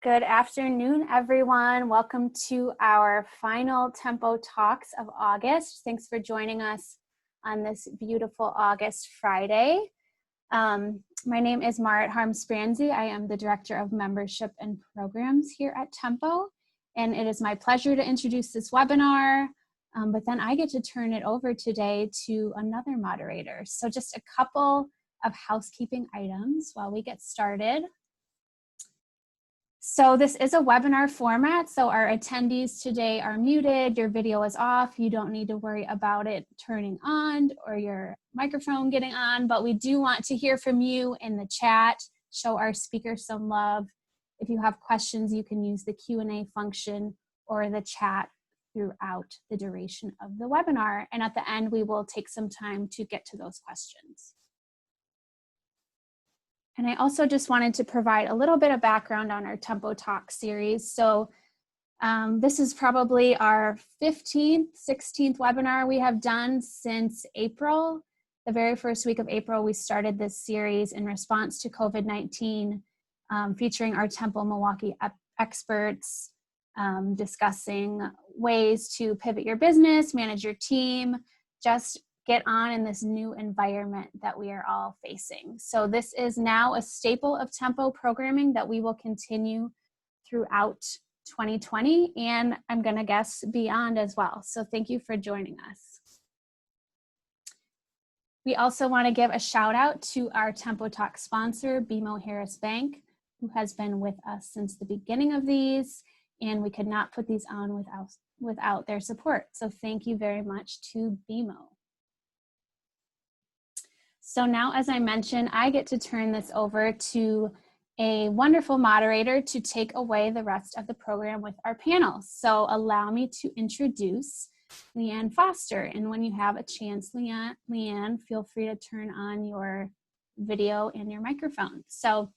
Good afternoon, everyone. Welcome to our final Tempo Talks of August. Thanks for joining us on this beautiful August Friday. My name is Marit Harms-Branzy. I am the Director of Membership and Programs here at Tempo, and it is my pleasure to introduce this webinar, but then I get to turn it over today to another moderator. So just a couple of housekeeping items while we get started. So this is a webinar format, so our attendees today are muted, your video is off, you don't need to worry about it turning on or your microphone getting on, but we do want to hear from you in the chat, show our speakers some love. If you have questions, you can use the Q&A function or the chat throughout the duration of the webinar, and at the end we will take some time to get to those questions. And I also just wanted to provide a little bit of background on our Tempo Talk series. So this is probably our 15th, 16th webinar we have done since April. The very first week of April, we started this series in response to COVID-19, featuring our Tempo Milwaukee experts, discussing ways to pivot your business, manage your team, just get on in this new environment that we are all facing. So this is now a staple of Tempo programming that we will continue throughout 2020, and I'm gonna guess beyond as well. So thank you for joining us. We also wanna give a shout out to our Tempo Talk sponsor, BMO Harris Bank, who has been with us since the beginning of these, and we could not put these on without their support. So thank you very much to BMO. So now, as I mentioned, I get to turn this over to a wonderful moderator to take away the rest of the program with our panel. So allow me to introduce Leanne Foster. And when you have a chance, Leanne, feel free to turn on your video and your microphone. So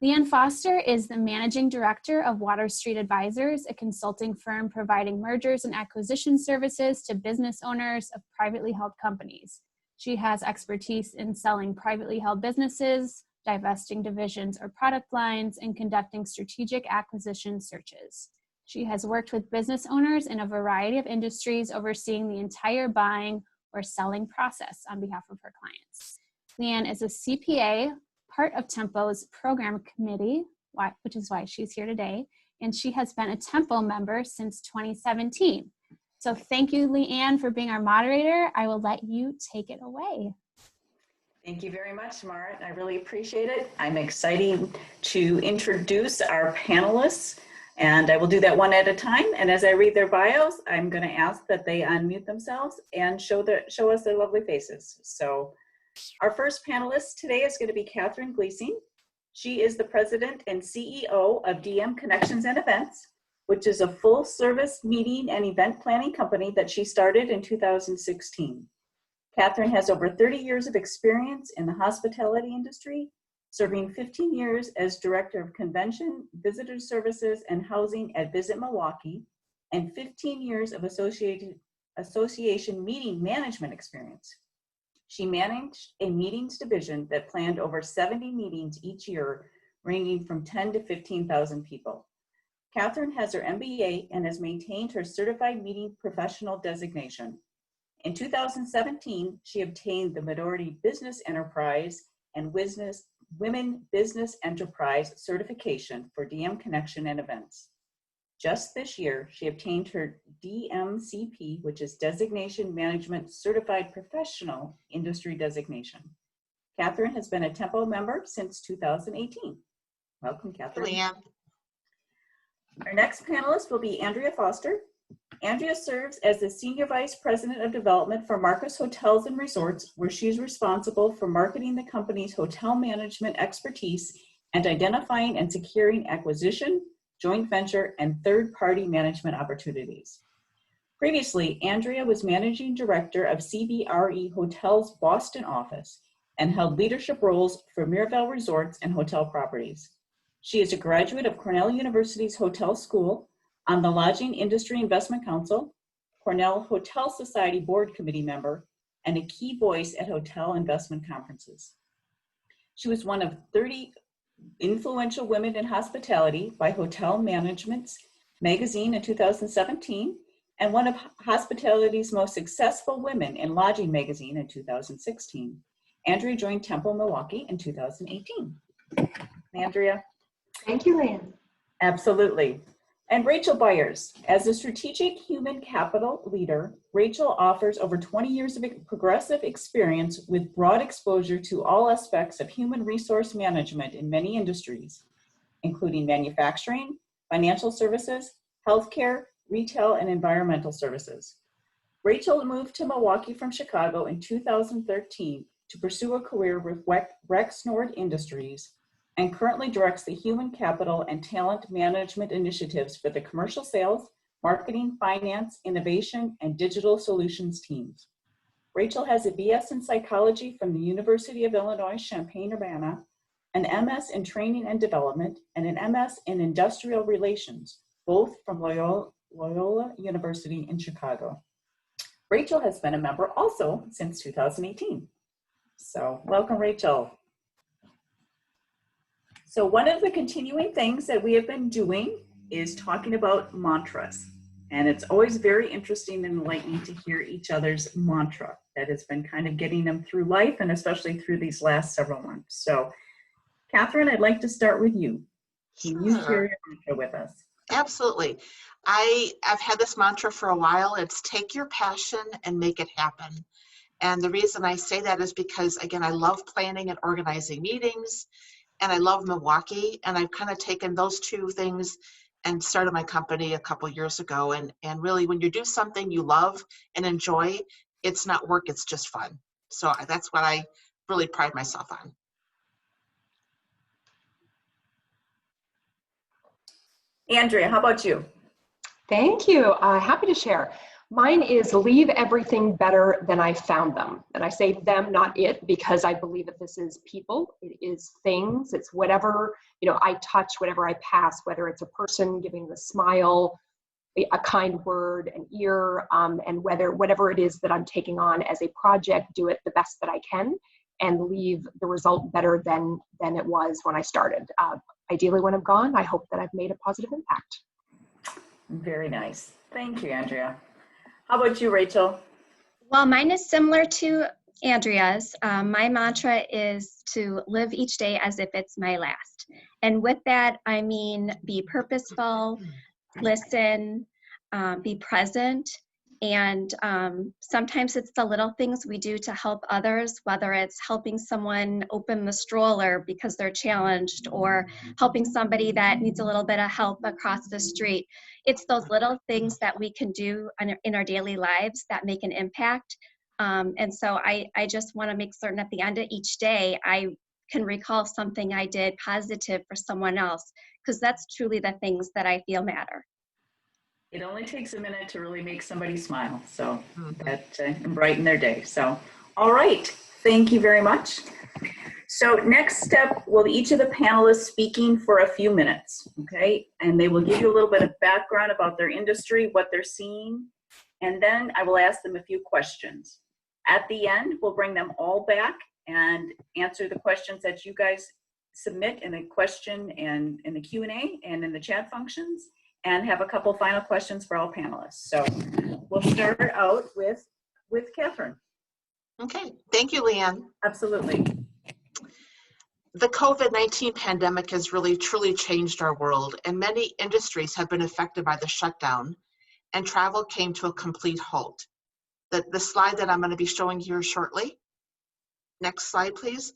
Leanne Foster is the Managing Director of Water Street Advisors, a consulting firm providing mergers and acquisition services to business owners of privately held companies. She has expertise in selling privately held businesses, divesting divisions or product lines, and conducting strategic acquisition searches. She has worked with business owners in a variety of industries, overseeing the entire buying or selling process on behalf of her clients. Leanne is a CPA, part of Tempo's program committee, which is why she's here today, and she has been a Tempo member since 2017. So thank you, Leanne, for being our moderator. I will let you take it away. Thank you very much, Marit. I really appreciate it. I'm excited to introduce our panelists, and I will do that one at a time. And as I read their bios, I'm going to ask that they unmute themselves and show us their lovely faces. So our first panelist today is going to be Catherine Gleasing. She is the president and CEO of DM Connections and Events, which is a full-service meeting and event planning company that she started in 2016. Catherine has over 30 years of experience in the hospitality industry, serving 15 years as Director of Convention, Visitor Services, and Housing at Visit Milwaukee, and 15 years of association meeting management experience. She managed a meetings division that planned over 70 meetings each year, ranging from 10 to 15,000 people. Catherine has her MBA and has maintained her Certified Meeting Professional designation. In 2017, she obtained the Minority Business Enterprise and Women Business Enterprise certification for DM Connection and Events. Just this year, she obtained her DMCP, which is Designation Management Certified Professional Industry designation. Catherine has been a Tempo member since 2018. Welcome, Catherine. Leanne. Our next panelist will be Andrea Foster. Andrea serves as the Senior Vice President of Development for Marcus Hotels and Resorts, where she is responsible for marketing the company's hotel management expertise and identifying and securing acquisition, joint venture, and third-party management opportunities. Previously, Andrea was Managing Director of CBRE Hotels Boston office and held leadership roles for Mirabelle Resorts and Hotel Properties. She is a graduate of Cornell University's Hotel School, on the Lodging Industry Investment Council, Cornell Hotel Society Board Committee member, and a key voice at hotel investment conferences. She was one of 30 Influential Women in Hospitality by Hotel Management's magazine in 2017, and one of hospitality's most successful women in Lodging magazine in 2016. Andrea joined Temple Milwaukee in 2018. Andrea? Thank you, Lynn. Absolutely. And Rachel Byers, as a strategic human capital leader, Rachel offers over 20 years of progressive experience with broad exposure to all aspects of human resource management in many industries, including manufacturing, financial services, healthcare, retail, and environmental services. Rachel moved to Milwaukee from Chicago in 2013 to pursue a career with Rexnord Industries, and currently directs the human capital and talent management initiatives for the commercial sales, marketing, finance, innovation, and digital solutions teams. Rachel has a BS in psychology from the University of Illinois Champaign-Urbana, an MS in training and development, and an MS in industrial relations, both from Loyola University in Chicago. Rachel has been a member also since 2018. So welcome, Rachel. So one of the continuing things that we have been doing is talking about mantras. And it's always very interesting and enlightening to hear each other's mantra that has been kind of getting them through life, and especially through these last several months. So Catherine, I'd like to start with you. Can you share your mantra with us? Absolutely. I've had this mantra for a while. It's take your passion and make it happen. And the reason I say that is because, again, I love planning and organizing meetings, and I love Milwaukee, and I've kind of taken those two things and started my company a couple years ago. And really, when you do something you love and enjoy, it's not work, it's just fun. So that's what I really pride myself on. Andrea, how about you? Thank you. Happy to share. Mine is leave everything better than I found them. And I say them, not it, because I believe that this is people, it is things, it's whatever, I touch, whatever I pass, whether it's a person giving the smile, a kind word, an ear, and whatever it is that I'm taking on as a project, do it the best that I can and leave the result better than it was when I started. Ideally, when I'm gone, I hope that I've made a positive impact. Very nice. Thank you, Andrea. How about you, Rachel? Well, mine is similar to Andrea's. My mantra is to live each day as if it's my last. And with that, I mean be purposeful, listen, be present. And sometimes it's the little things we do to help others, whether it's helping someone open the stroller because they're challenged, or helping somebody that needs a little bit of help across the street. It's those little things that we can do in our daily lives that make an impact. And so I just want to make certain at the end of each day, I can recall something I did positive for someone else, because that's truly the things that I feel matter. It only takes a minute to really make somebody smile, so that and brighten their day. So, all right, thank you very much. So next step, will each of the panelists speaking for a few minutes, okay? And they will give you a little bit of background about their industry, what they're seeing, and then I will ask them a few questions. At the end, we'll bring them all back and answer the questions that you guys submit in the question and in the Q&A and in the chat functions, and have a couple final questions for all panelists. So we'll start out with Catherine. Okay, thank you, Leanne. Absolutely. The COVID-19 pandemic has really truly changed our world, and many industries have been affected by the shutdown, and travel came to a complete halt. The slide that I'm going to be showing here shortly. Next slide, please.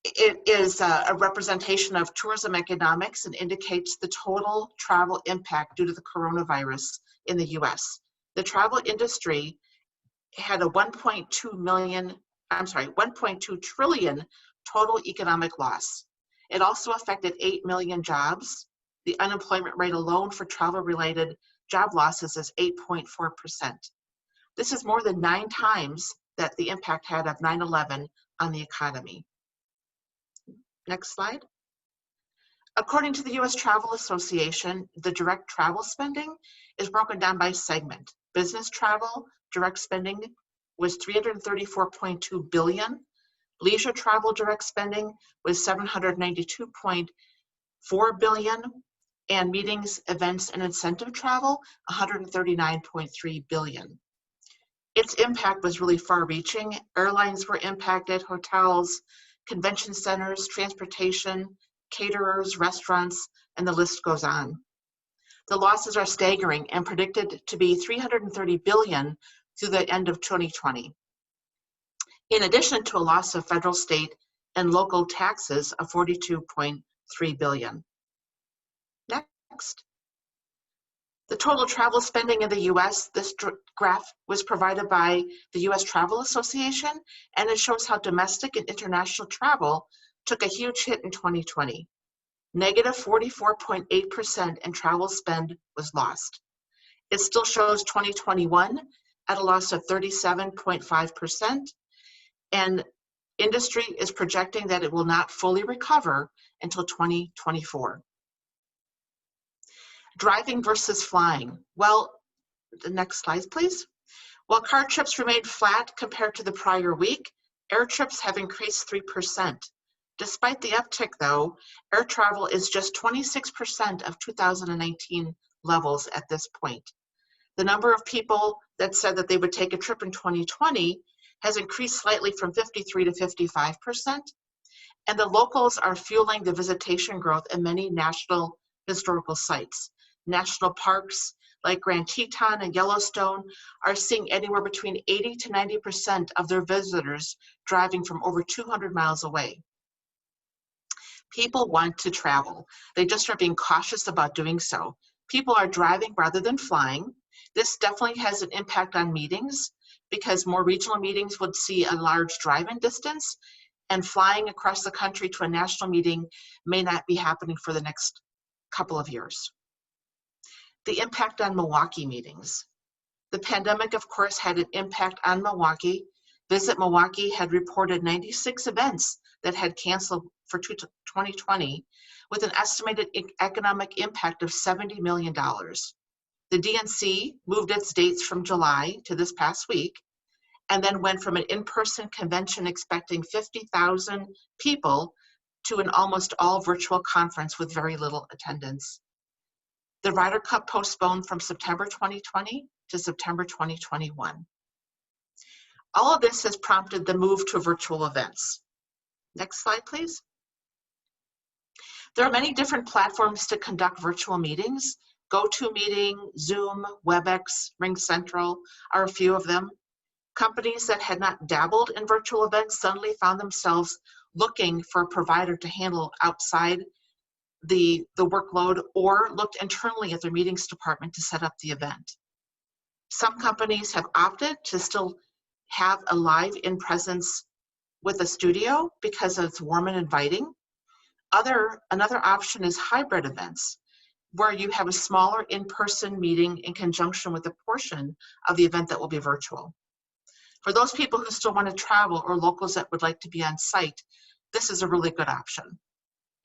It is a representation of tourism economics and indicates the total travel impact due to the coronavirus in the US. The travel industry had a 1.2 trillion total economic loss. It also affected 8 million jobs. The unemployment rate alone for travel-related job losses is 8.4%. This is more than 9 times that the impact had of 9/11 on the economy. Next slide. According to the U.S. Travel Association, the direct travel spending is broken down by segment. Business travel direct spending was $334.2 billion. Leisure travel direct spending was $792.4 billion, and meetings, events, and incentive travel, $139.3 billion. Its impact was really far-reaching. Airlines were impacted, hotels, convention centers, transportation, caterers, restaurants, and the list goes on. The losses are staggering and predicted to be $330 billion through the end of 2020. In addition to a loss of federal, state, and local taxes of $42.3 billion. Next. The total travel spending in the U.S., this graph was provided by the U.S. Travel Association, and it shows how domestic and international travel took a huge hit in 2020. Negative 44.8% in travel spend was lost. It still shows 2021 at a loss of 37.5%, and industry is projecting that it will not fully recover until 2024. Driving versus flying. Well, the next slide, please. While car trips remained flat compared to the prior week, air trips have increased 3%. Despite the uptick, though, air travel is just 26% of 2019 levels at this point. The number of people that said that they would take a trip in 2020 has increased slightly from 53 to 55%, and the locals are fueling the visitation growth in many national historical sites. National parks like Grand Teton and Yellowstone are seeing anywhere between 80 to 90% of their visitors driving from over 200 miles away. People want to travel. They just are being cautious about doing so. People are driving rather than flying. This definitely has an impact on meetings because more regional meetings would see a large drive-in distance, and flying across the country to a national meeting may not be happening for the next couple of years. The impact on Milwaukee meetings. The pandemic, of course, had an impact on Milwaukee. Visit Milwaukee had reported 96 events that had canceled for 2020 with an estimated economic impact of $70 million. The DNC moved its dates from July to this past week and then went from an in-person convention expecting 50,000 people to an almost all virtual conference with very little attendance. The Ryder Cup postponed from September 2020 to September 2021. All of this has prompted the move to virtual events. Next slide, please. There are many different platforms to conduct virtual meetings. GoToMeeting, Zoom, WebEx, RingCentral are a few of them. Companies that had not dabbled in virtual events suddenly found themselves looking for a provider to handle outside the workload or looked internally at their meetings department to set up the event. Some companies have opted to still have a live in-presence with a studio because it's warm and inviting. Another option is hybrid events, where you have a smaller in-person meeting in conjunction with a portion of the event that will be virtual. For those people who still want to travel or locals that would like to be on site, this is a really good option.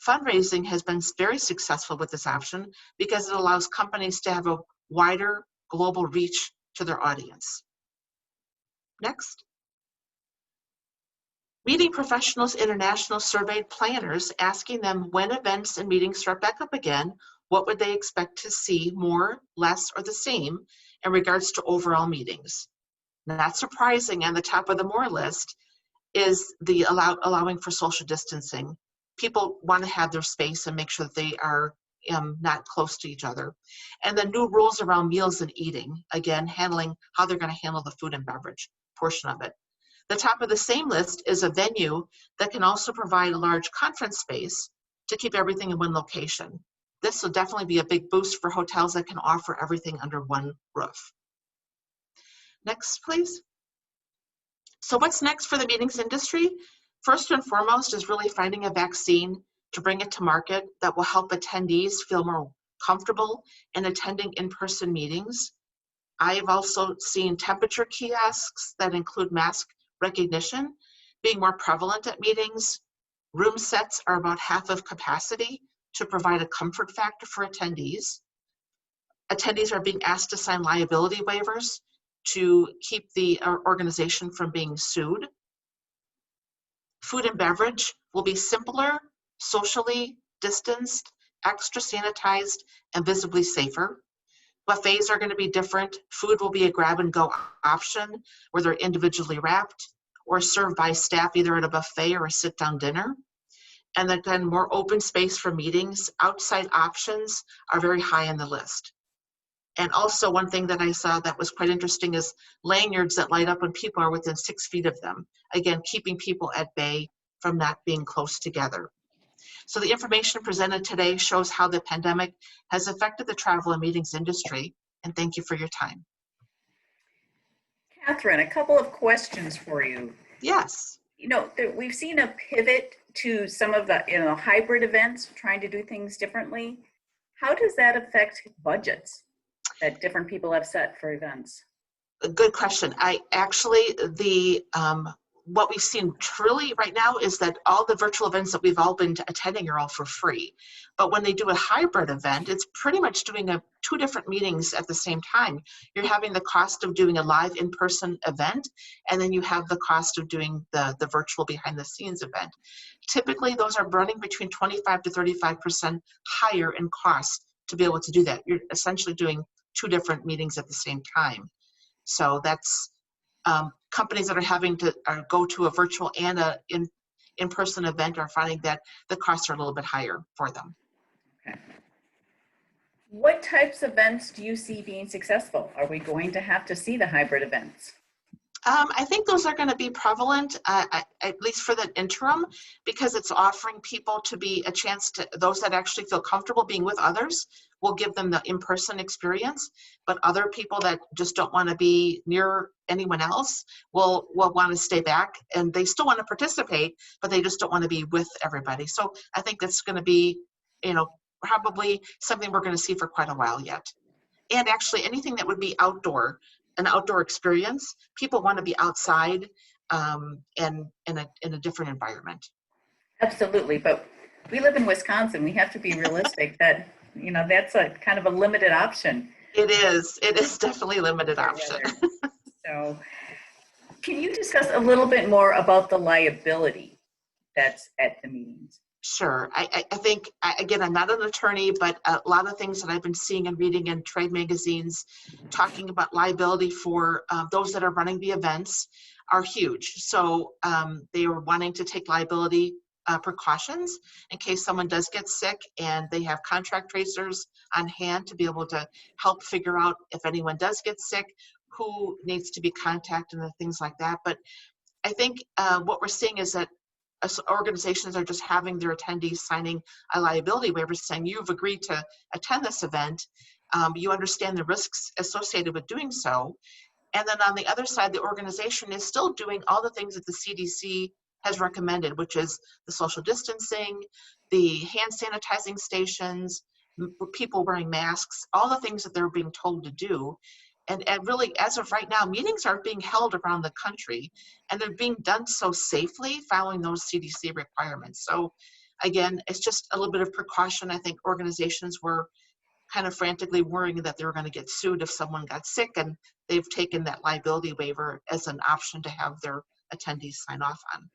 Fundraising has been very successful with this option because it allows companies to have a wider global reach to their audience. Next. Meeting Professionals International surveyed planners, asking them when events and meetings start back up again, what would they expect to see, more, less, or the same in regards to overall meetings. Not surprising, on the top of the more list is the allowing for social distancing. People want to have their space and make sure that they are not close to each other. And the new rules around meals and eating, again, handling how they're going to handle the food and beverage portion of it. The top of the same list is a venue that can also provide a large conference space to keep everything in one location. This will definitely be a big boost for hotels that can offer everything under one roof. Next, please. So what's next for the meetings industry? First and foremost is really finding a vaccine to bring it to market that will help attendees feel more comfortable in attending in-person meetings. I have also seen temperature kiosks that include mask recognition being more prevalent at meetings. Room sets are about half of capacity to provide a comfort factor for attendees. Attendees are being asked to sign liability waivers to keep the organization from being sued. Food and beverage will be simpler, socially distanced, extra sanitized, and visibly safer. Buffets are going to be different. Food will be a grab and go option where they're individually wrapped or served by staff either at a buffet or a sit down dinner. And then more open space for meetings. Outside options are very high on the list. And also one thing that I saw that was quite interesting is lanyards that light up when people are within 6 feet of them. Again, keeping people at bay from not being close together. So the information presented today shows how the pandemic has affected the travel and meetings industry. And thank you for your time. Catherine, a couple of questions for you. Yes. We've seen a pivot to some of the hybrid events, trying to do things differently. How does that affect budgets that different people have set for events? A good question. What we've seen truly right now is that all the virtual events that we've all been attending are all for free. But when they do a hybrid event, it's pretty much doing two different meetings at the same time. You're having the cost of doing a live in-person event, and then you have the cost of doing the virtual behind the scenes event. Typically, those are running between 25 to 35% higher in cost to be able to do that. You're essentially doing two different meetings at the same time. So that's companies that are having to go to a virtual and a in-person event are finding that the costs are a little bit higher for them. Okay. What types of events do you see being successful? Are we going to have to see the hybrid events? I think those are going to be prevalent, at least for the interim, because it's offering people to be a chance to, those that actually feel comfortable being with others, will give them the in-person experience, but other people that just don't want to be near anyone else will want to stay back, and they still want to participate, but they just don't want to be with everybody. So I think that's going to be, probably something we're going to see for quite a while yet. And actually anything that would be outdoor, an outdoor experience, people want to be outside and in a different environment. Absolutely, but we live in Wisconsin. We have to be realistic that that's a kind of a limited option. It is definitely a limited option. So can you discuss a little bit more about the liability that's at the meetings? Sure. I think, again, I'm not an attorney, but a lot of things that I've been seeing and reading in trade magazines talking about liability for those that are running the events are huge. So they are wanting to take liability precautions in case someone does get sick, and they have contact tracers on hand to be able to help figure out if anyone does get sick, who needs to be contacted and things like that. But I think what we're seeing is that organizations are just having their attendees signing a liability waiver saying you've agreed to attend this event, you understand the risks associated with doing so. And then on the other side, the organization is still doing all the things that the CDC has recommended, which is the social distancing, the hand sanitizing stations, people wearing masks, all the things that they're being told to do. And really, as of right now, meetings are being held around the country, and they're being done so safely following those CDC requirements. So again, it's just a little bit of precaution. I think organizations were kind of frantically worrying that they were going to get sued if someone got sick, and they've taken that liability waiver as an option to have their attendees sign off on.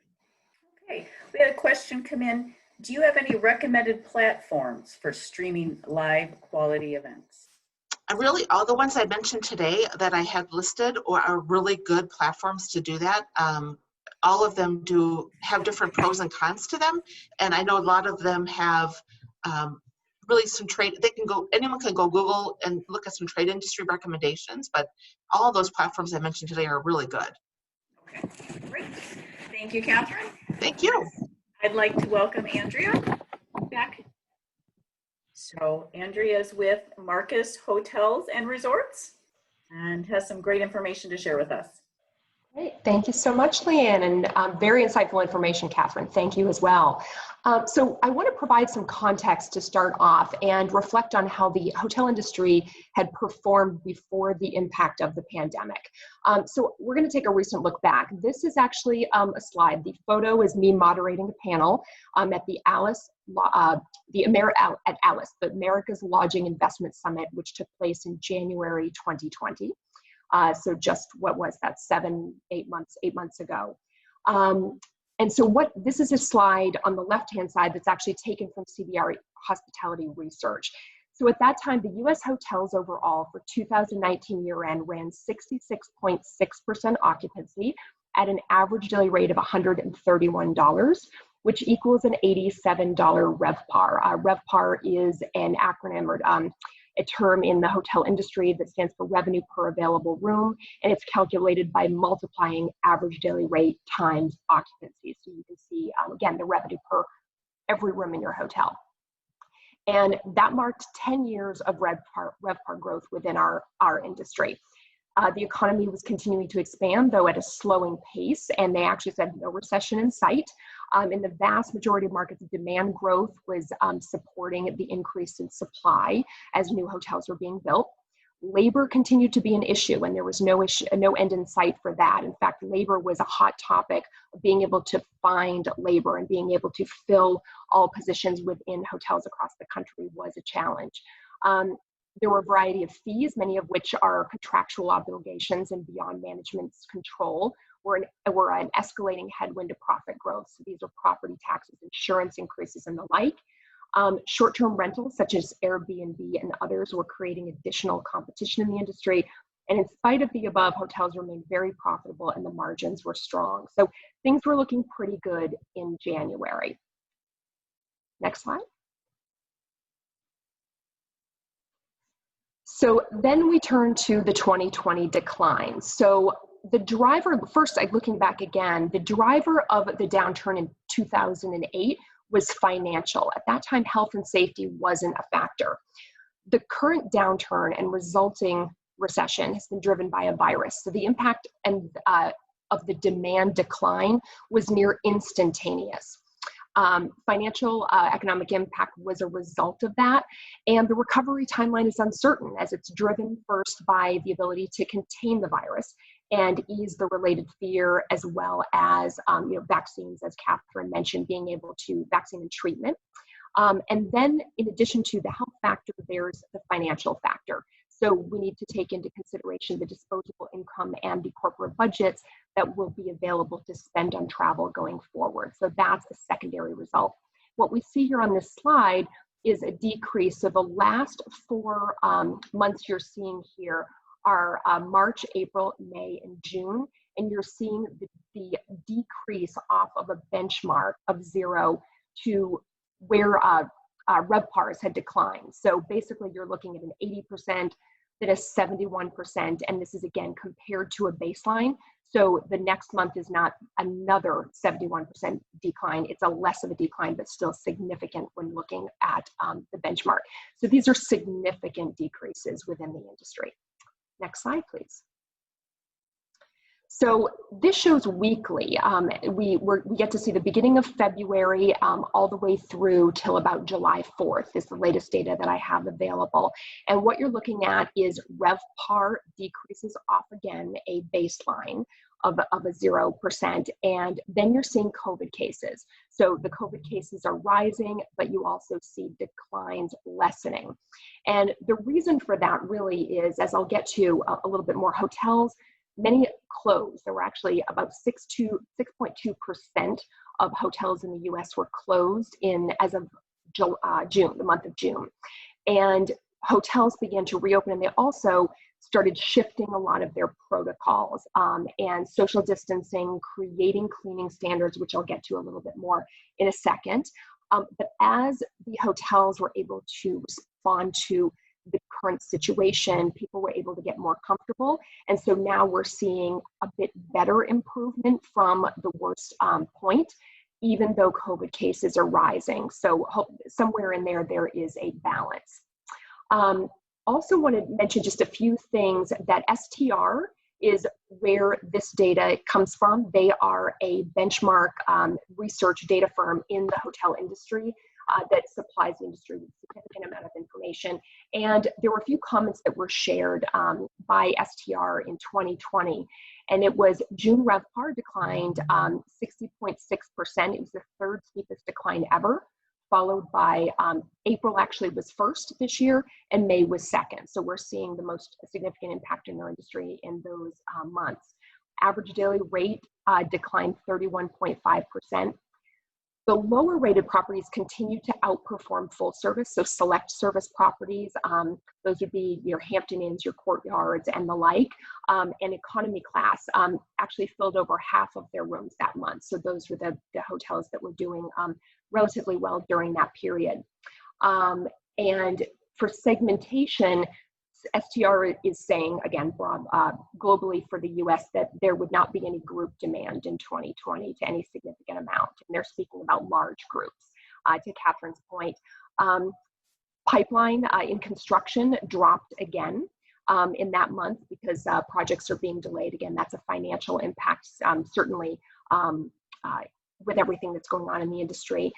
Okay, we had a question come in. Do you have any recommended platforms for streaming live quality events? Really, all the ones I mentioned today that I had listed are really good platforms to do that. All of them do have different pros and cons to them, and I know a lot of them have really some trade. Anyone can go Google and look at some trade industry recommendations, but all of those platforms I mentioned today are really good. Okay, great. Thank you, Catherine. Thank you. I'd like to welcome Andrea back. So Andrea is with Marcus Hotels and Resorts and has some great information to share with us. Great. Thank you so much, Leanne, and very insightful information, Catherine. Thank you as well. So I want to provide some context to start off and reflect on how the hotel industry had performed before the impact of the pandemic. So we're going to take a recent look back. This is actually a slide. The photo is me moderating a panel at the Alice, the America's Lodging Investment Summit, which took place in January 2020. So just, what was that, 8 months ago. And so this is a slide on the left-hand side that's actually taken from CBR Hospitality Research. So at that time, the US hotels overall for 2019 year end ran 66.6% occupancy at an average daily rate of $131, which equals an $87 RevPAR. RevPAR is an acronym or a term in the hotel industry that stands for revenue per available room, and it's calculated by multiplying average daily rate times occupancy. So you can see, again, the revenue per every room in your hotel. And that marked 10 years of RevPAR growth within our industry. The economy was continuing to expand, though at a slowing pace, and they actually said no recession in sight. In the vast majority of markets, demand growth was supporting the increase in supply as new hotels were being built. Labor continued to be an issue, and there was no end in sight for that. In fact, labor was a hot topic. Being able to find labor and being able to fill all positions within hotels across the country was a challenge. There were a variety of fees, many of which are contractual obligations and beyond management's control, were an escalating headwind to profit growth. So these are property taxes, insurance increases, and the like. Short-term rentals such as Airbnb and others were creating additional competition in the industry. And in spite of the above, hotels remained very profitable and the margins were strong. So things were looking pretty good in January. Next slide. So then we turn to the 2020 decline. So the driver, first, looking back again, the driver of the downturn in 2008 was financial. At that time, health and safety wasn't a factor. The current downturn and resulting recession has been driven by a virus. So the impact of the demand decline was near instantaneous. Financial economic impact was a result of that, and the recovery timeline is uncertain as it's driven first by the ability to contain the virus and ease the related fear, as well as vaccines, as Catherine mentioned, being able to vaccine and treatment. And then in addition to the health factor, there's the financial factor. So we need to take into consideration the disposable income and the corporate budgets that will be available to spend on travel going forward. So that's a secondary result. What we see here on this slide is a decrease. So the last 4 months you're seeing here are March, April, May, and June. And you're seeing the decrease off of a benchmark of 0 to where RevPARs had declined. So basically you're looking at an 80%, then a 71%, and this is again compared to a baseline. So the next month is not another 71% decline. It's a less of a decline, but still significant when looking at the benchmark. So these are significant decreases within the industry. Next slide, please. So this shows weekly. We get to see the beginning of February all the way through till about July 4th is the latest data that I have available. And what you're looking at is RevPAR decreases off again a baseline of a 0%. And then you're seeing COVID cases. So the COVID cases are rising, but you also see declines lessening. And the reason for that really is, as I'll get to a little bit more, hotels, many closed. There were actually about 6.2% of hotels in the US were closed as of June, the month of June. And hotels began to reopen, and they also started shifting a lot of their protocols and social distancing, creating cleaning standards, which I'll get to a little bit more in a second. But as the hotels were able to respond to the current situation, people were able to get more comfortable. And so now we're seeing a bit better improvement from the worst point, even though COVID cases are rising. So somewhere in there is a balance. Also want to mention just a few things that STR is where this data comes from. They are a benchmark research data firm in the hotel industry that supplies the industry with a significant amount of information. And there were a few comments that were shared by STR in 2020. And it was June RevPAR declined 60.6%. It was the third steepest decline ever, followed by April actually was first this year, and May was second. So we're seeing the most significant impact in our industry in those months. Average daily rate declined 31.5%. The lower rated properties continue to outperform full service, so select service properties. Those would be your Hampton Inns, your Courtyards, and the like. And economy class actually filled over half of their rooms that month. So those were the hotels that were doing relatively well during that period. And for segmentation, STR is saying, again, globally for the US, that there would not be any group demand in 2020 to any significant amount. And they're speaking about large groups. To Catherine's point, pipeline in construction dropped again in that month because projects are being delayed. Again, that's a financial impact, certainly with everything that's going on in the industry.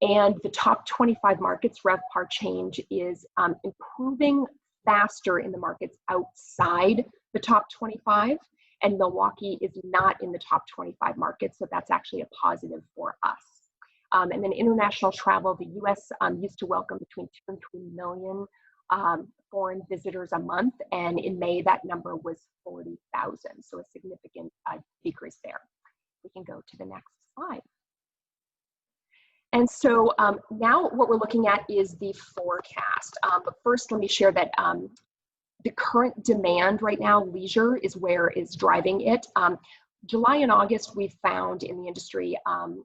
And the top 25 markets, RevPAR change is improving faster in the markets outside the top 25, and Milwaukee is not in the top 25 markets, so that's actually a positive for us. And then international travel, the US used to welcome between 2 and 3 million foreign visitors a month, and in May that number was 40,000, so a significant decrease there. We can go to the next slide. And so now what we're looking at is the forecast. But first, let me share that the current demand right now, leisure, is where is driving it. July and August, we've found in the industry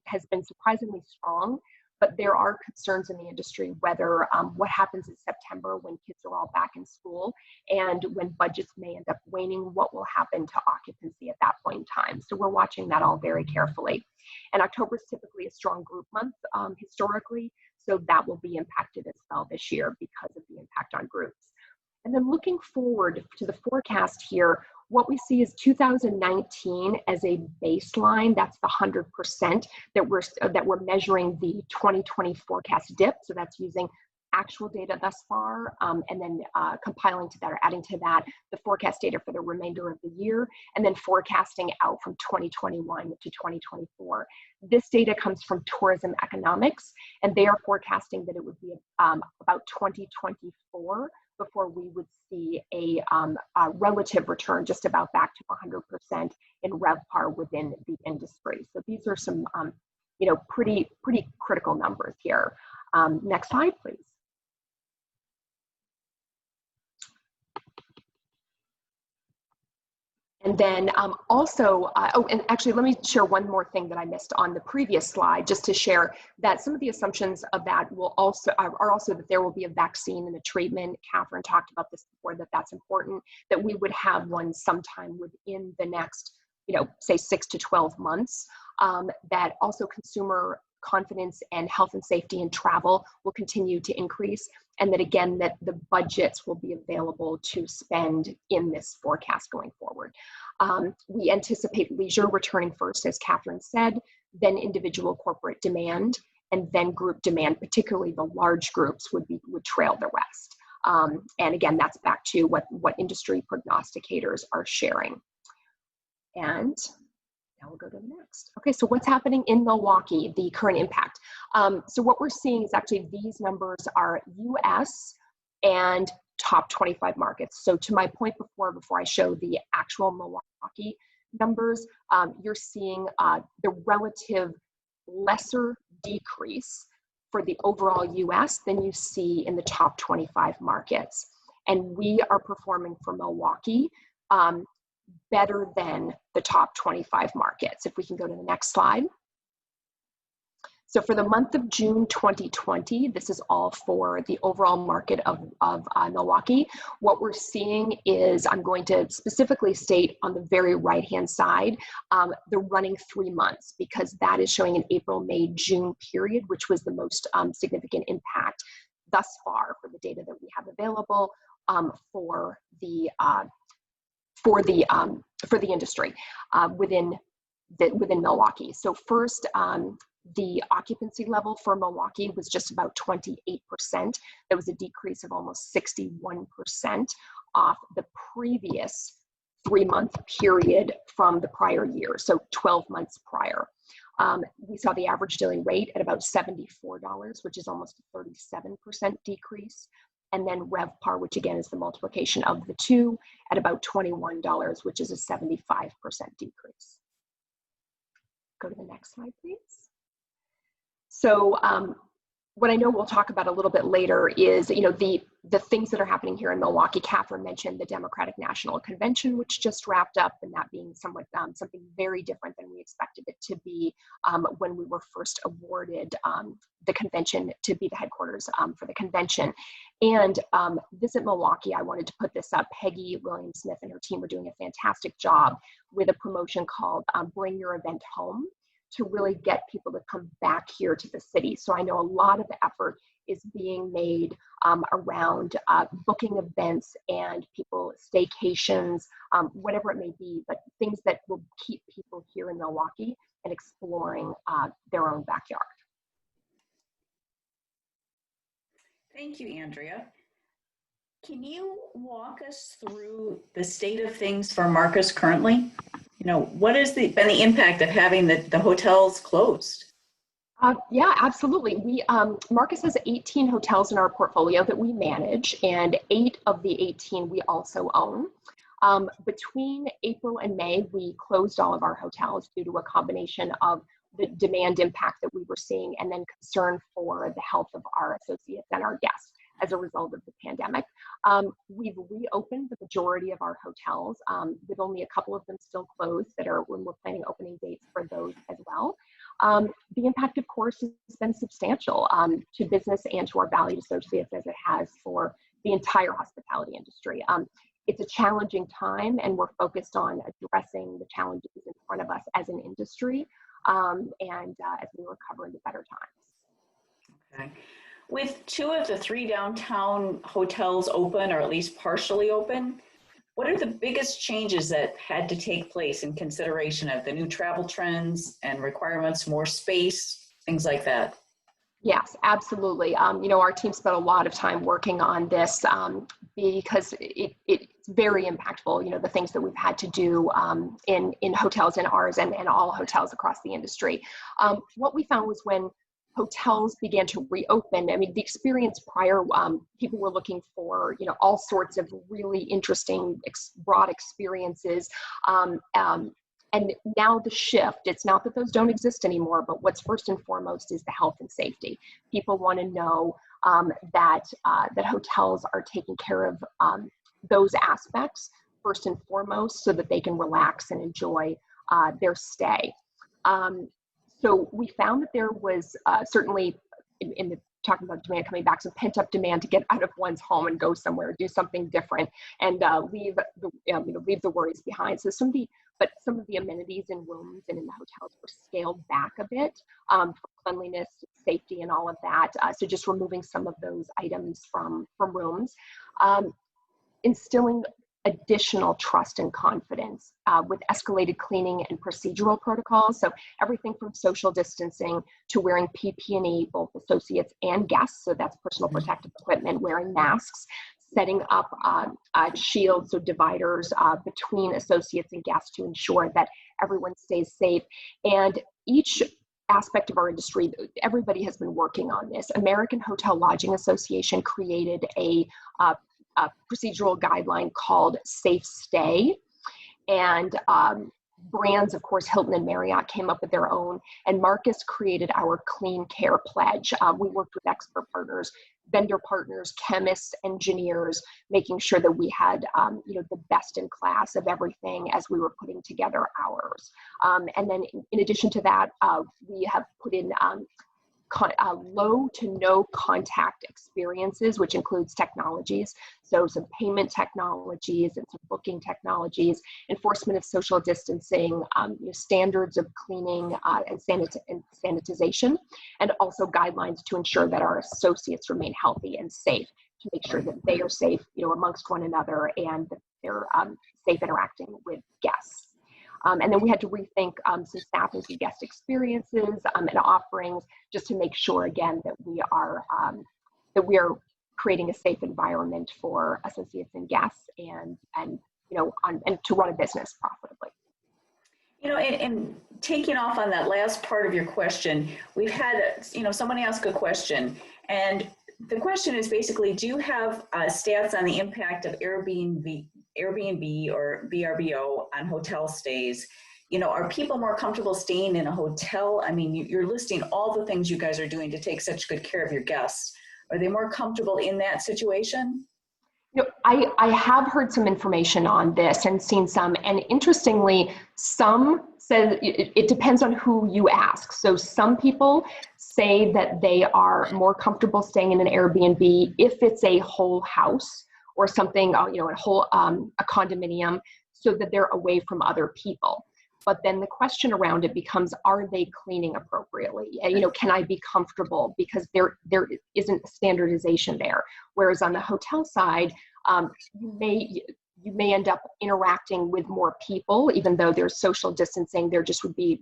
has been surprisingly strong, but there are concerns in the industry whether what happens in September when kids are all back in school and when budgets may end up waning, what will happen to occupancy at that point in time. So we're watching that all very carefully. And October is typically a strong group month historically, so that will be impacted as well this year because of the impact on groups. And then looking forward to the forecast here, what we see is 2019 as a baseline. That's the 100% that we're measuring the 2020 forecast dip. So that's using actual data thus far, and then compiling to that or adding to that the forecast data for the remainder of the year, and then forecasting out from 2021 to 2024. This data comes from Tourism Economics, and they are forecasting that it would be about 2024 before we would see a relative return just about back to 100% in RevPAR within the industry. So these are some pretty critical numbers here. Next slide, please. And then also, and actually let me share one more thing that I missed on the previous slide, just to share that some of the assumptions of that will also, are also that there will be a vaccine and a treatment. Catherine talked about this before, that that's important, that we would have one sometime within the next, say 6 to 12 months, that also consumer confidence and health and safety and travel will continue to increase, and that again, that the budgets will be available to spend in this forecast going forward. We anticipate leisure returning first, as Catherine said, then individual corporate demand, and then group demand, particularly the large groups would trail the rest. And again, that's back to what industry prognosticators are sharing. And now we'll go to the next. Okay, so what's happening in Milwaukee, the current impact. So what we're seeing is actually these numbers are US and top 25 markets. So to my point before I show the actual Milwaukee numbers, you're seeing the relative lesser decrease for the overall US than you see in the top 25 markets. And we are performing for Milwaukee better than the top 25 markets. If we can go to the next slide. So for the month of June 2020, this is all for the overall market of Milwaukee. What we're seeing is, I'm going to specifically state on the very right-hand side, the running 3 months, because that is showing an April, May, June period, which was the most significant impact thus far for the data that we have available for the industry within Milwaukee. So first, the occupancy level for Milwaukee was just about 28%. There was a decrease of almost 61% off the previous 3-month period from the prior year, so 12 months prior. We saw the average daily rate at about $74, which is almost a 37% decrease. and then RevPAR, which again is the multiplication of the two, at about $21, which is a 75% decrease. Go to the next slide, please. So what I know we'll talk about a little bit later is, the things that are happening here in Milwaukee. Catherine mentioned the Democratic National Convention, which just wrapped up, and that being somewhat something very different than we expected it to be when we were first awarded the convention to be the headquarters for the convention. And Visit Milwaukee, I wanted to put this up. Peggy Williams-Smith and her team are doing a fantastic job with a promotion called Bring Your Event Home, to really get people to come back here to the city. So I know a lot of the effort is being made around booking events and people staycations, whatever it may be, but things that will keep people here in Milwaukee and exploring their own backyard. Thank you, Andrea. Can you walk us through the state of things for Marcus currently? What has been the impact of having the hotels closed? Yeah, absolutely. Marcus has 18 hotels in our portfolio that we manage, and 8 of the 18 we also own. Between April and May, we closed all of our hotels due to a combination of the demand impact that we were seeing and then concern for the health of our associates and our guests as a result of the pandemic. We've reopened the majority of our hotels, with only a couple of them still closed that are when we're planning opening dates for those as well. The impact, of course, has been substantial to business and to our valued associates, as it has for the entire hospitality industry. It's a challenging time, and we're focused on addressing the challenges in front of us as an industry, and as we recover into better times. Okay. With 2 of the 3 downtown hotels open, or at least partially open, what are the biggest changes that had to take place in consideration of the new travel trends and requirements, more space, things like that? Yes, absolutely. Our team spent a lot of time working on this because it's very impactful, the things that we've had to do in hotels, in ours and all hotels across the industry. What we found was when hotels began to reopen, the experience prior, people were looking for, all sorts of really interesting, broad experiences. And now the shift, it's not that those don't exist anymore, but what's first and foremost is the health and safety. People want to know that hotels are taking care of those aspects first and foremost, so that they can relax and enjoy their stay. So we found that there was certainly, in the talking about demand coming back, some pent-up demand to get out of one's home and go somewhere, do something different, and leave the worries behind. So some of the amenities in rooms and in the hotels were scaled back a bit for cleanliness, safety, and all of that. So just removing some of those items from rooms, instilling additional trust and confidence with escalated cleaning and procedural protocols. So everything from social distancing to wearing PPE, both associates and guests. So that's personal protective equipment, wearing masks, setting up shields, so dividers between associates and guests to ensure that everyone stays safe. And each aspect of our industry, everybody has been working on this. American Hotel Lodging Association created a procedural guideline called Safe Stay, and brands, of course, Hilton and Marriott came up with their own, and Marcus created our Clean Care Pledge. We worked with expert partners, vendor partners, chemists, engineers, making sure that we had the best in class of everything as we were putting together ours. And then in addition to that, we have put in low to no contact experiences, which includes technologies. So some payment technologies and some booking technologies, enforcement of social distancing, standards of cleaning and sanitization, and also guidelines to ensure that our associates remain healthy and safe, to make sure that they are safe, amongst one another, and that they're safe interacting with guests. And then we had to rethink some staff and some guest experiences and offerings, just to make sure, again, that we are creating a safe environment for associates and guests, and to run a business profitably. And taking off on that last part of your question, we've had someone ask a question, and the question is basically, do you have stats on the impact of Airbnb or VRBO on hotel stays? You know, are people more comfortable staying in a hotel? I mean, you're listing all the things you guys are doing to take such good care of your guests. Are they more comfortable in that situation? You know, I have heard some information on this and seen some, and interestingly, some said it depends on who you ask. So some people say that they are more comfortable staying in an Airbnb if it's a whole house or something, you know, a condominium, so that they're away from other people. But then the question around it becomes, are they cleaning appropriately? You know, can I be comfortable? Because there isn't a standardization there. Whereas on the hotel side, you may end up interacting with more people, even though there's social distancing. There just would be,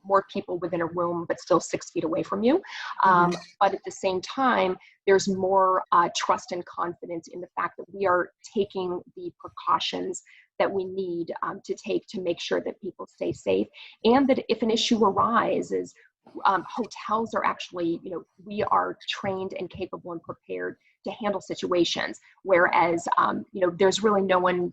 more people within a room, but still 6 feet away from you. But at the same time, there's more trust and confidence in the fact that we are taking the precautions that we need to take to make sure that people stay safe, and that if an issue arises, hotels are actually, we are trained and capable and prepared to handle situations, whereas, there's really no one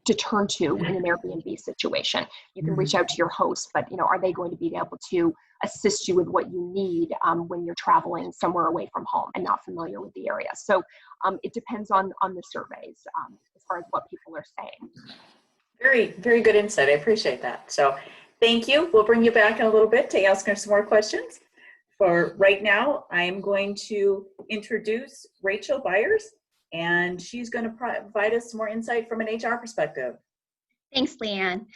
to turn to in an Airbnb situation. You can reach out to your host, but are they going to be able to assist you with what you need when you're traveling somewhere away from home and not familiar with the area? So it depends on the surveys as far as what people are saying. Very, very good insight. I appreciate that. So thank you. We'll bring you back in a little bit to ask her some more questions. For right now, I'm going to introduce Rachel Byers, and she's going to provide us some more insight from an HR perspective. Thanks, Leanne.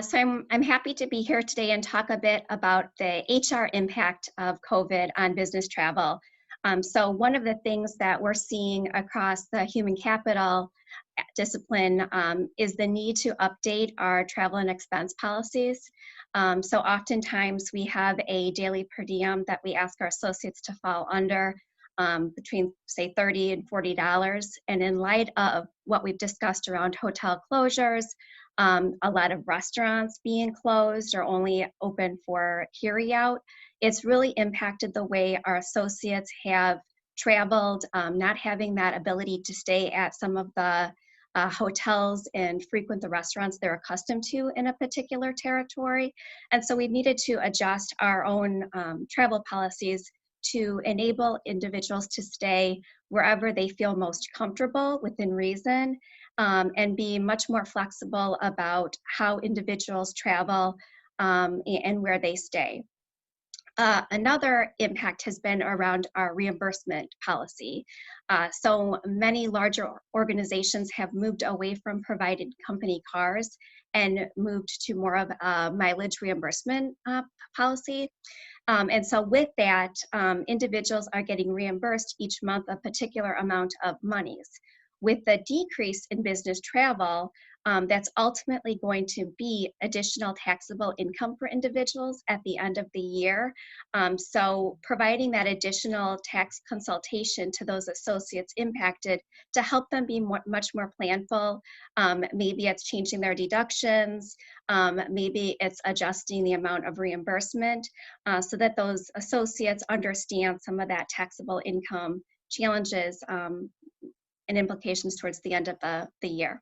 So I'm happy to be here today and talk a bit about the HR impact of COVID on business travel. So one of the things that we're seeing across the human capital discipline is the need to update our travel and expense policies. So oftentimes we have a daily per diem that we ask our associates to fall under between, say, $30 and $40. And in light of what we've discussed around hotel closures, a lot of restaurants being closed or only open for carry-out, it's really impacted the way our associates have traveled, not having that ability to stay at some of the hotels and frequent the restaurants they're accustomed to in a particular territory. And so we needed to adjust our own travel policies to enable individuals to stay wherever they feel most comfortable within reason, and be much more flexible about how individuals travel and where they stay. Another impact has been around our reimbursement policy. So many larger organizations have moved away from provided company cars and moved to more of a mileage reimbursement policy. And so with that, individuals are getting reimbursed each month a particular amount of monies. With the decrease in business travel, that's ultimately going to be additional taxable income for individuals at the end of the year. So providing that additional tax consultation to those associates impacted to help them be much more planful. Maybe it's changing their deductions, maybe it's adjusting the amount of reimbursement so that those associates understand some of that taxable income challenges and implications towards the end of the year.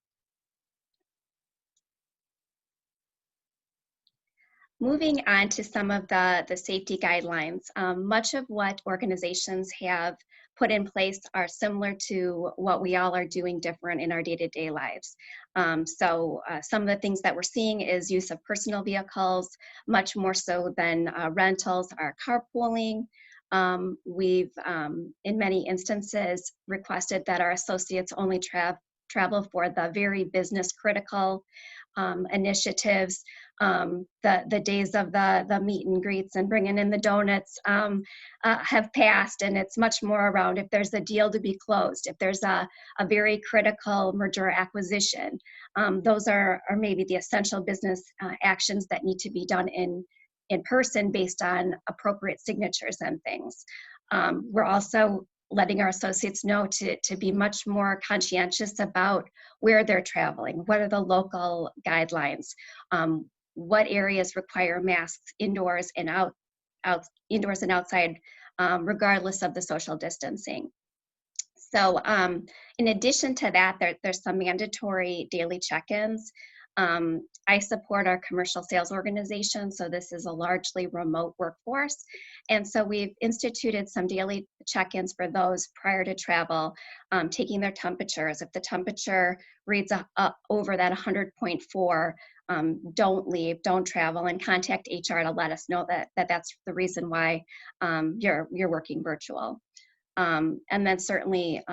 Moving on to some of the safety guidelines, much of what organizations have put in place are similar to what we all are doing different in our day-to-day lives. So some of the things that we're seeing is use of personal vehicles, much more so than rentals, are carpooling. We've, in many instances, requested that our associates only travel for the very business critical initiatives. The days of the meet and greets and bringing in the donuts have passed, and it's much more around if there's a deal to be closed, if there's a very critical merger or acquisition. Those are maybe the essential business actions that need to be done in person based on appropriate signatures and things. We're also letting our associates know to be much more conscientious about where they're traveling. What are the local guidelines? What areas require masks indoors and outside regardless of the social distancing. So in addition to that, there's some mandatory daily check-ins. I support our commercial sales organization, so this is a largely remote workforce. And so we've instituted some daily check-ins for those prior to travel, taking their temperatures. If the temperature reads up over that 100.4, don't leave, don't travel, and contact HR to let us know that that's the reason why you're working virtual. And then certainly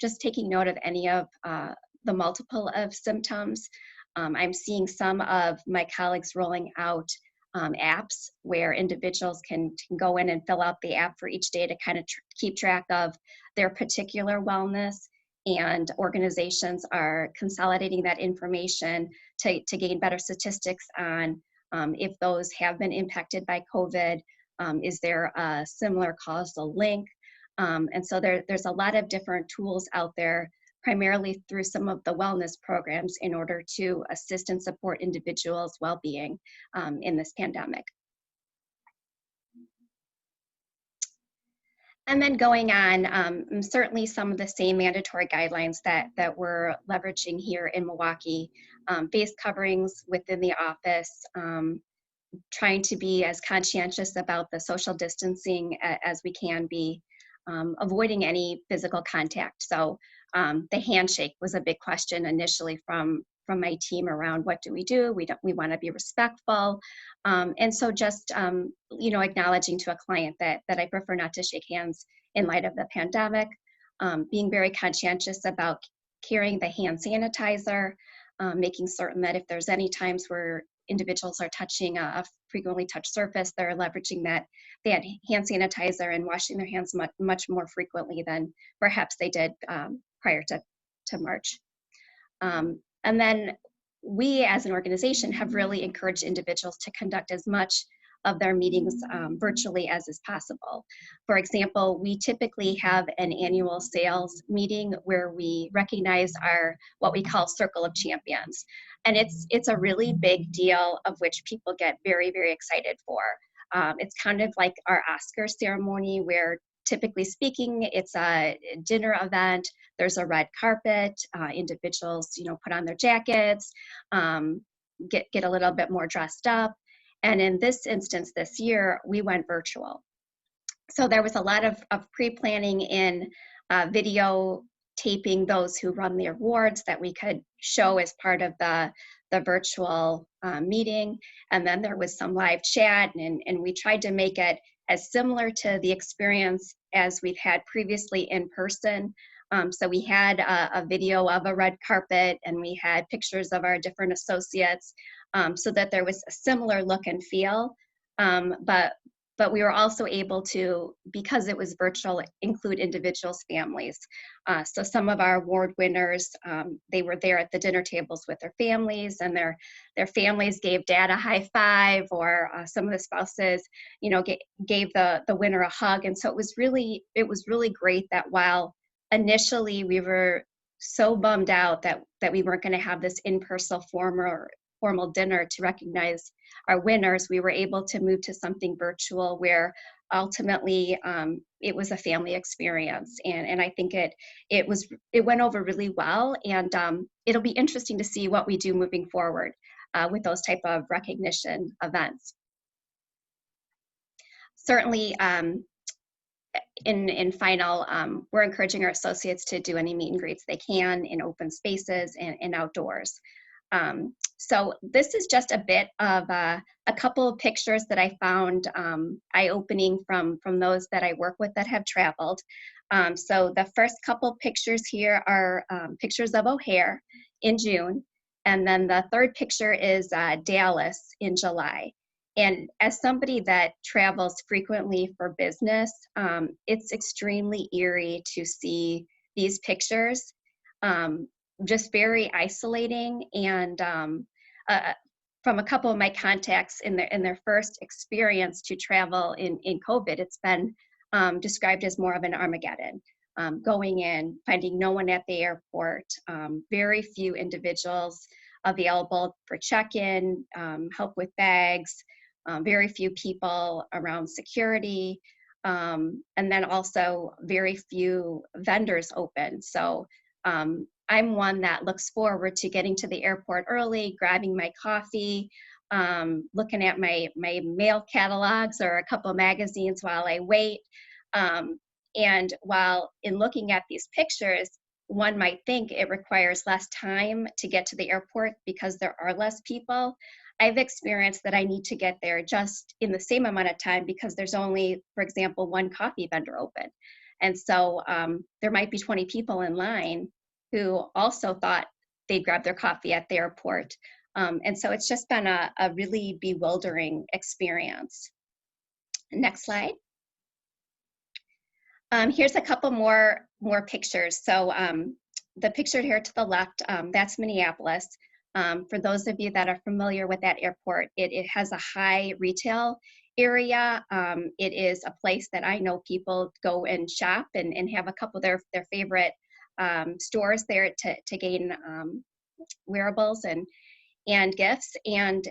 just taking note of any of the multiple of symptoms. I'm seeing some of my colleagues rolling out apps where individuals can go in and fill out the app for each day to kind of keep track of their particular wellness, and organizations are consolidating that information to gain better statistics on if those have been impacted by COVID. Is there a similar causal link? And so there's a lot of different tools out there, primarily through some of the wellness programs, in order to assist and support individuals' well-being in this pandemic. And then going on, certainly some of the same mandatory guidelines that we're leveraging here in Milwaukee, face coverings within the office, trying to be as conscientious about the social distancing as we can be, avoiding any physical contact. So the handshake was a big question initially from my team around what do? We want to be respectful. And so just, acknowledging to a client that I prefer not to shake hands in light of the pandemic, being very conscientious about carrying the hand sanitizer, making certain that if there's any times where individuals are touching a frequently touched surface, they're leveraging that hand sanitizer and washing their hands much more frequently than perhaps they did prior to March. And then we as an organization have really encouraged individuals to conduct as much of their meetings virtually as is possible. For example, we typically have an annual sales meeting where we recognize our what we call Circle of Champions. And it's a really big deal of which people get very, very excited for. It's kind of like our Oscar ceremony where, typically speaking, it's a dinner event. There's a red carpet. Individuals, put on their jackets, get a little bit more dressed up. And in this instance, this year, we went virtual. So there was a lot of pre-planning in video taping those who run the awards that we could show as part of the virtual meeting. And then there was some live chat, and we tried to make it as similar to the experience as we've had previously in person. So we had a video of a red carpet, and we had pictures of our different associates, so that there was a similar look and feel. But we were also able to, because it was virtual, include individuals' families. So some of our award winners, they were there at the dinner tables with their families, and their families gave dad a high five, or some of the spouses, gave the winner a hug. And so it was really great that while initially we were so bummed out that we weren't going to have this in-person formal dinner to recognize our winners, we were able to move to something virtual where ultimately it was a family experience. And I think it went over really well, and it'll be interesting to see what we do moving forward with those type of recognition events. Certainly, in final, we're encouraging our associates to do any meet and greets they can in open spaces and outdoors. So this is just a bit of a couple of pictures that I found eye-opening from those that I work with that have traveled. So the first couple pictures here are pictures of O'Hare in June, and then the third picture is Dallas in July. And as somebody that travels frequently for business, it's extremely eerie to see these pictures. Just very isolating, and from a couple of my contacts in their first experience to travel in COVID, it's been described as more of an Armageddon. Going in, finding no one at the airport, very few individuals available for check-in, help with bags, very few people around security. And then also very few vendors open. So I'm one that looks forward to getting to the airport early, grabbing my coffee, looking at my mail catalogs or a couple magazines while I wait. And while in looking at these pictures, one might think it requires less time to get to the airport because there are less people. I've experienced that I need to get there just in the same amount of time because there's only, for example, one coffee vendor open. And so there might be 20 people in line who also thought they'd grab their coffee at the airport. And so it's just been a really bewildering experience. Next slide. Here's a couple more pictures. So the picture here to the left, that's Minneapolis. For those of you that are familiar with that airport, it has a high retail area. It is a place that I know people go and shop and have a couple of their favorite stores there to gain wearables and gifts. And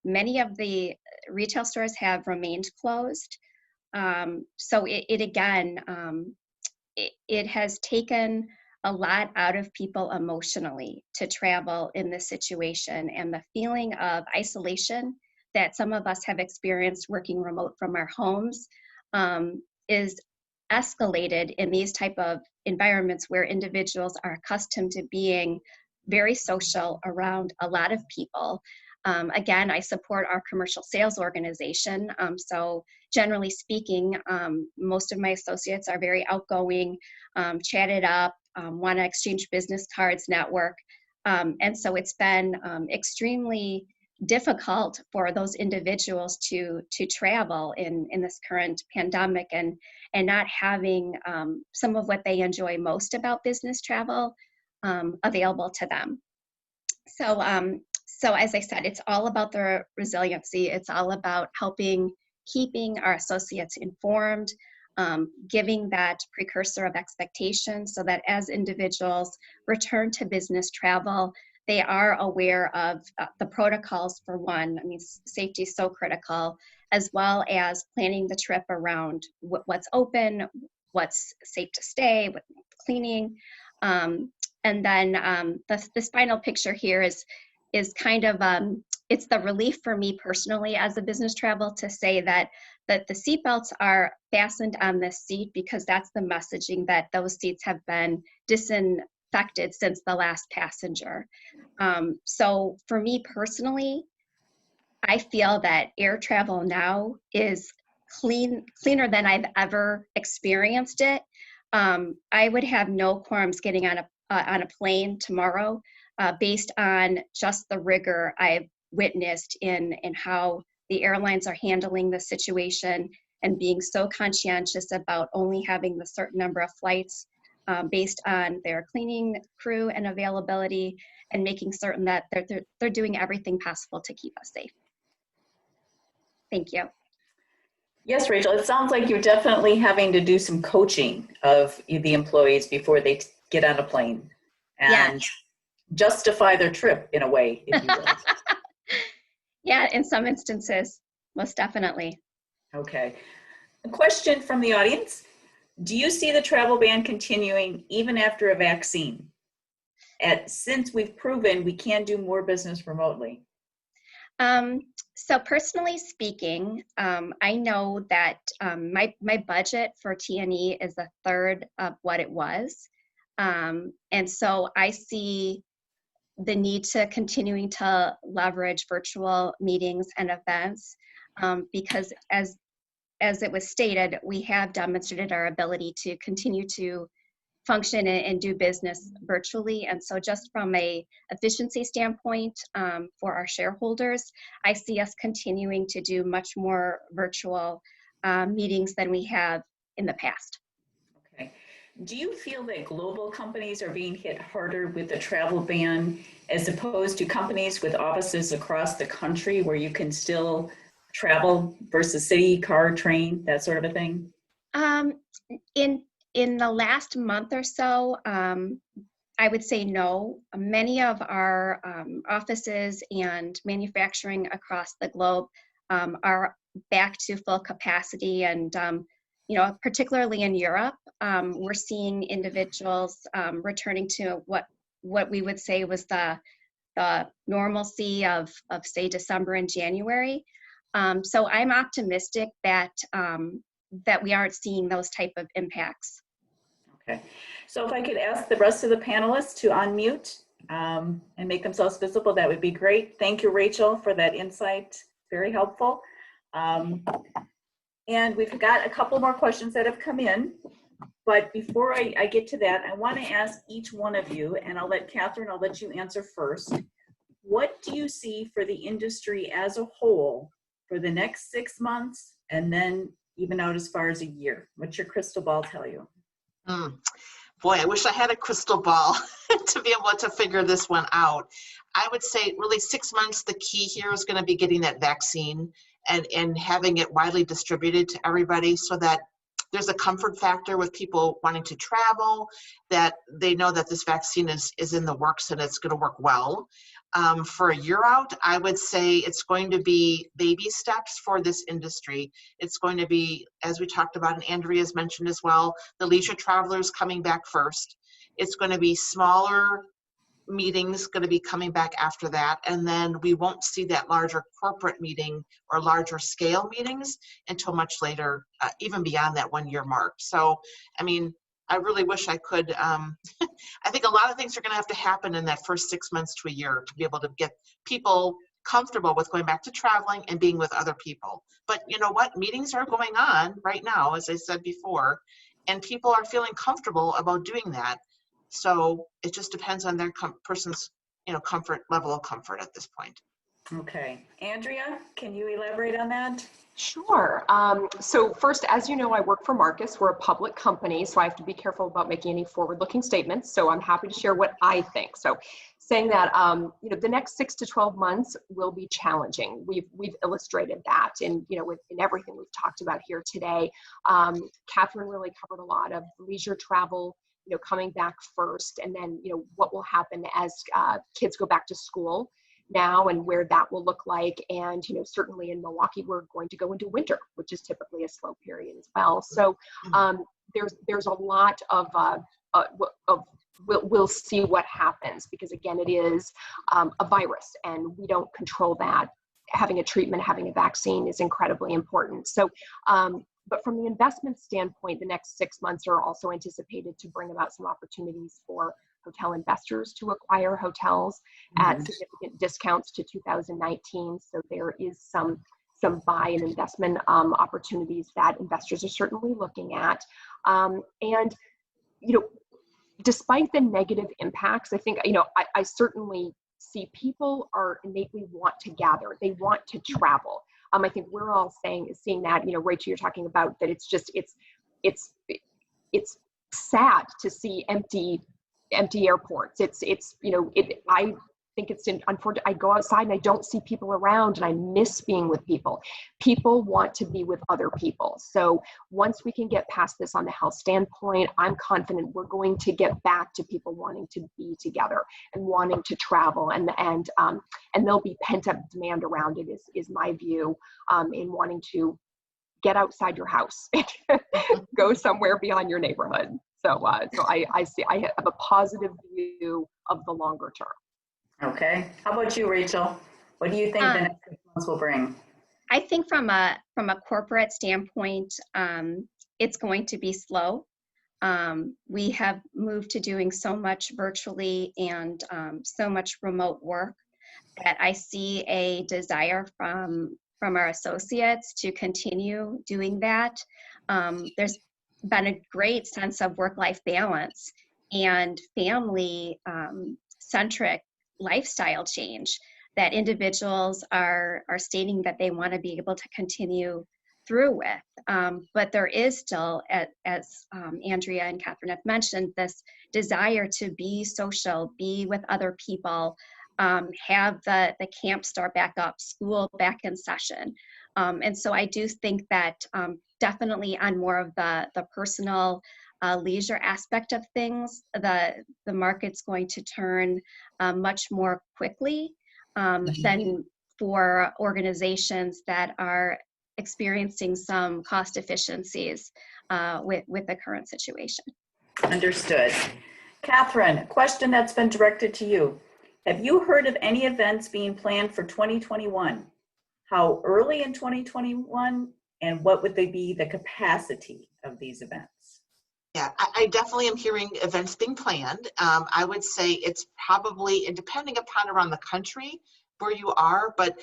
many of the retail stores have remained closed. So it again, it has taken a lot out of people emotionally to travel in this situation, and the feeling of isolation that some of us have experienced working remote from our homes is escalated in these type of environments where individuals are accustomed to being very social around a lot of people. Again, I support our commercial sales organization. So generally speaking, most of my associates are very outgoing, chatted up, want to exchange business cards, network. And so it's been extremely difficult for those individuals to travel in this current pandemic and not having some of what they enjoy most about business travel available to them. So as I said, it's all about the resiliency. It's all about keeping our associates informed, giving that precursor of expectation so that as individuals return to business travel, they are aware of the protocols for one. I mean, safety is so critical, as well as planning the trip around what's open, what's safe to stay, what cleaning. And then this final picture here is kind of, it's the relief for me personally as a business travel to say that the seatbelts are fastened on this seat because that's the messaging that those seats have been disinfected since the last passenger. So for me personally, I feel that air travel now is cleaner than I've ever experienced it. I would have no qualms getting on a plane tomorrow based on just the rigor I've witnessed in how the airlines are handling the situation and being so conscientious about only having the certain number of flights based on their cleaning crew and availability, and making certain that they're doing everything possible to keep us safe. Thank you. Yes, Rachel, it sounds like you're definitely having to do some coaching of the employees before they get on a plane and justify their trip in a way, if you will. Yeah, in some instances, most definitely. Okay. A question from the audience. Do you see the travel ban continuing even after a vaccine? Since we've proven we can do more business remotely. So personally speaking, I know that my budget for T&E is a third of what it was. And so I see the need to continuing to leverage virtual meetings and events because as it was stated, we have demonstrated our ability to continue to function and do business virtually. And so just from a efficiency standpoint for our shareholders, I see us continuing to do much more virtual meetings than we have in the past. Okay. Do you feel that global companies are being hit harder with the travel ban as opposed to companies with offices across the country where you can still travel versus city, car, train, that sort of a thing? In the last month or so, I would say no. Many of our offices and manufacturing across the globe are back to full capacity, and particularly in Europe, we're seeing individuals returning to what we would say was the normalcy of say December and January. So I'm optimistic that that we aren't seeing those type of impacts. Okay, so if I could ask the rest of the panelists to unmute and make themselves visible, that would be great. Thank you, Rachel, for that insight. Very helpful. And we've got a couple more questions that have come in. But before I get to that, I want to ask each one of you, and I'll let Catherine, I'll let you answer first. What do you see for the industry as a whole for the next 6 months and then even out as far as a year? What's your crystal ball tell you? Boy, I wish I had a crystal ball to be able to figure this one out. I would say really 6 months, the key here is going to be getting that vaccine and having it widely distributed to everybody so that there's a comfort factor with people wanting to travel, that they know that this vaccine is in the works and it's going to work well. For a year out, I would say it's going to be baby steps for this industry. It's going to be, as we talked about and Andrea's mentioned as well, the leisure travelers coming back first. It's going to be smaller meetings going to be coming back after that, and then we won't see that larger corporate meeting or larger scale meetings until much later, even beyond that 1 year mark. So, I mean, I really wish I could, I think a lot of things are going to have to happen in that first 6 months to a year to be able to get people comfortable with going back to traveling and being with other people. But you know what? Meetings are going on right now, as I said before, and people are feeling comfortable about doing that. So it just depends on their person's, comfort level of comfort at this point. Okay, Andrea, can you elaborate on that? Sure. So first, as you know, I work for Marcus. We're a public company, so I have to be careful about making any forward-looking statements. So I'm happy to share what I think. So saying that, the next 6 to 12 months will be challenging. We've illustrated that in everything we've talked about here today. Catherine really covered a lot of leisure travel, coming back first, and then, what will happen as kids go back to school now and where that will look like. And, certainly in Milwaukee, we're going to go into winter, which is typically a slow period as well. So there's a lot of we'll see what happens, because again, it is a virus and we don't control that. Having a treatment, having a vaccine is incredibly important. So, but from the investment standpoint, the next 6 months are also anticipated to bring about some opportunities for hotel investors to acquire hotels at significant discounts to 2019. So there is some buy and investment opportunities that investors are certainly looking at. And, despite the negative impacts, I think, I certainly see people are innately want to gather. They want to travel. I think we're all seeing that, Rachel, you're talking about that it's sad to see empty airports. I think it's unfortunate. I go outside and I don't see people around and I miss being with people. People want to be with other people. So once we can get past this on the health standpoint, I'm confident we're going to get back to people wanting to be together and wanting to travel, and there'll be pent up demand around it is my view, in wanting to get outside your house, go somewhere beyond your neighborhood. So I have a positive view of the longer term. Okay. How about you, Rachel? What do you think the next 6 months will bring? I think from a corporate standpoint, it's going to be slow. We have moved to doing so much virtually and so much remote work that I see a desire from our associates to continue doing that. There's been a great sense of work-life balance and family-centric lifestyle change that individuals are stating that they want to be able to continue through with. But there is still, as Andrea and Catherine have mentioned, this desire to be social, be with other people, have the camp start back up, school back in session. And so I do think that definitely on more of the personal leisure aspect of things, the market's going to turn much more quickly than for organizations that are experiencing some cost efficiencies. with the current situation. Understood. Catherine, a question that's been directed to you. Have you heard of any events being planned for 2021? How early in 2021, and what would they be the capacity of these events? Yeah, I definitely am hearing events being planned. I would say it's probably, and depending upon around the country where you are, but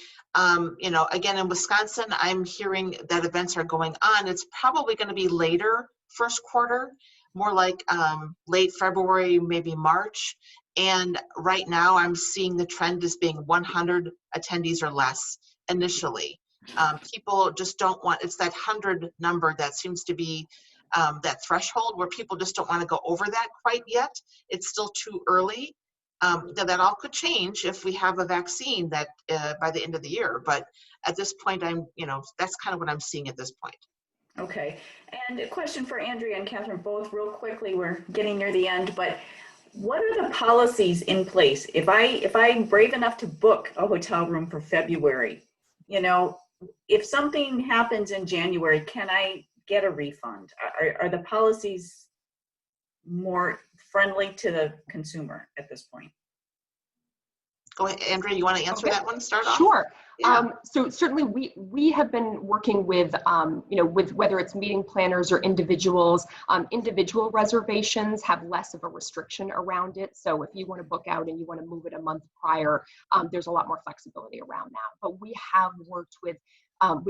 you know, again, in Wisconsin, I'm hearing that events are going on. It's probably going to be later first quarter, more like late February, maybe March. And right now I'm seeing the trend as being 100 attendees or less initially. People just don't want, it's that 100 number that seems to be that threshold where people just don't want to go over that quite yet. It's still too early. That all could change if we have a vaccine that by the end of the year. But at this point, you know, that's kind of what I'm seeing at this point. Okay, and a question for Andrea and Catherine, both real quickly. We're getting near the end, but what are the policies in place? If I'm brave enough to book a hotel room for February, you know, if something happens in January, can I get a refund? Are the policies more friendly to the consumer at this point? Go ahead, Andrea, you want to answer that one, start off? Sure. Yeah. So certainly we have been working with, you know, with whether it's meeting planners or individuals. Individual reservations have less of a restriction around it. So if you want to book out and you want to move it a month prior, there's a lot more flexibility around that. But we have worked with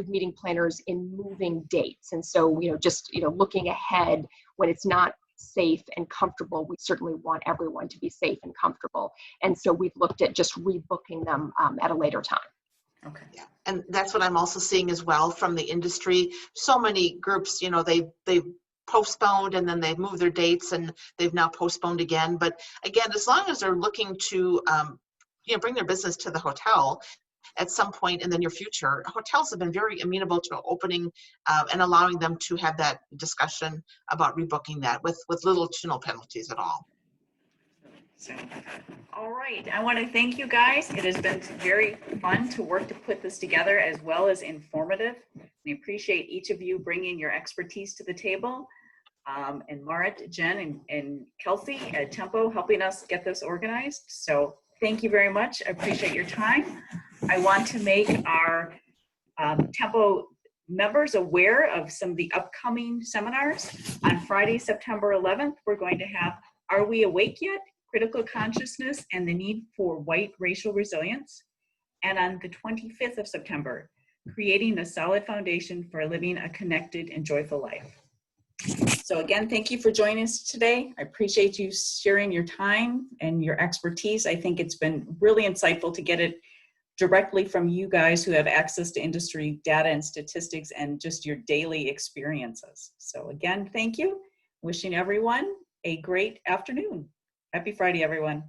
meeting planners in moving dates. And so, you know, just, you know, looking ahead when it's not safe and comfortable, we certainly want everyone to be safe and comfortable. And so we've looked at just rebooking them at a later time. Okay. Yeah, and that's what I'm also seeing as well from the industry. So many groups, you know, they've postponed and then they've moved their dates and they've now postponed again. But again, as long as they're looking to, you know, bring their business to the hotel at some point in the near future, hotels have been very amenable to opening and allowing them to have that discussion about rebooking that with little to no penalties at all. So, all right, I want to thank you guys. It has been very fun to work to put this together, as well as informative. We appreciate each of you bringing your expertise to the table. And Marit, Jen, and Kelsey at Tempo helping us get this organized. So thank you very much. I appreciate your time. I want to make our Tempo members aware of some of the upcoming seminars. On Friday, September 11th, we're going to have Are We Awake Yet? Critical Consciousness and the Need for White Racial Resilience. And on the 25th of September, Creating a Solid Foundation for Living a Connected and Joyful Life. So again, thank you for joining us today. I appreciate you sharing your time and your expertise. I think it's been really insightful to get it directly from you guys who have access to industry data and statistics and just your daily experiences. So again, thank you. Wishing everyone a great afternoon. Happy Friday, everyone.